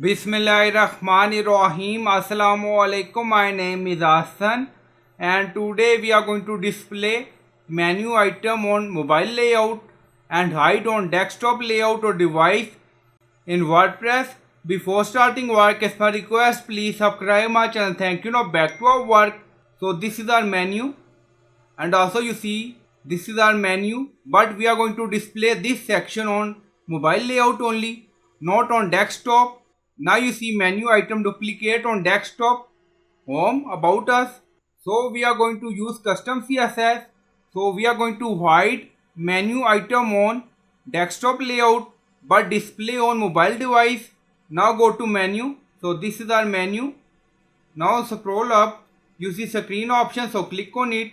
Bismillahirrahmanirrahim. Assalamu alaikum. My name is Hassan and today we are going to display menu item on mobile layout and hide on desktop layout or device in WordPress. Before starting work, as per request, please subscribe my channel. Thank you. Now back to our work. So this is our menu and also you see this is our menu, but we are going to display this section on mobile layout only, not on desktop. Now you see menu item duplicate on desktop, home, about us. So we are going to use custom CSS. So we are going to hide menu item on desktop layout but display on mobile device. Now go to menu. So this is our menu. Now scroll up, you see screen option, so click on it.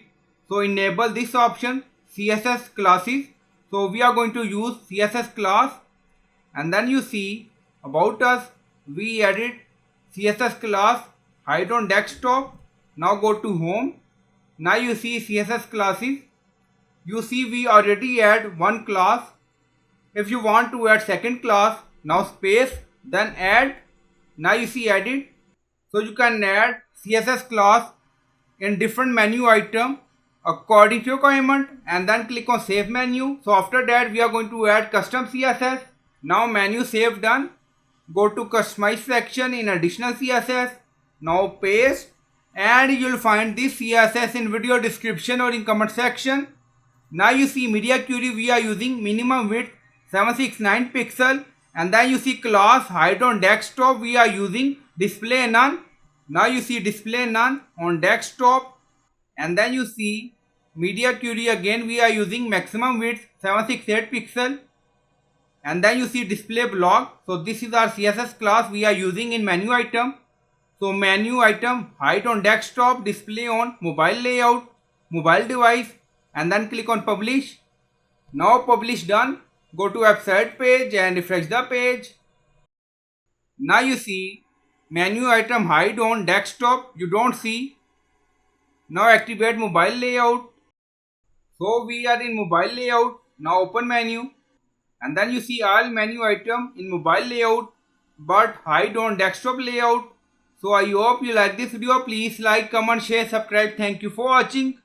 So enable this option, CSS classes. So we are going to use CSS class, and then you see about us, we added CSS class, hide on desktop. Now go to home. Now you see CSS classes. You see we already add one class. If you want to add second class, now space, then add. Now you see added. So you can add CSS class in different menu item according to your requirement, and then click on save menu. So after that we are going to add custom CSS. Now menu save done. Go to customize section in additional CSS. Now paste, and you will find this CSS in video description or in comment section. Now you see media query, we are using minimum width 769 pixel, and then you see class hide on desktop, we are using display none. Now you see display none on desktop, and then you see media query, again we are using maximum width 768 pixel, and then you see display block. So this is our CSS class we are using in menu item. So menu item hide on desktop, display on mobile layout, mobile device, and then click on publish. Now publish done. Go to website page and refresh the page. Now you see menu item hide on desktop, you don't see. Now activate mobile layout. So we are in mobile layout. Now open menu, and then you see all menu item in mobile layout but hide on desktop layout. So I hope you like this video. Please like, comment, share, subscribe. Thank you for watching.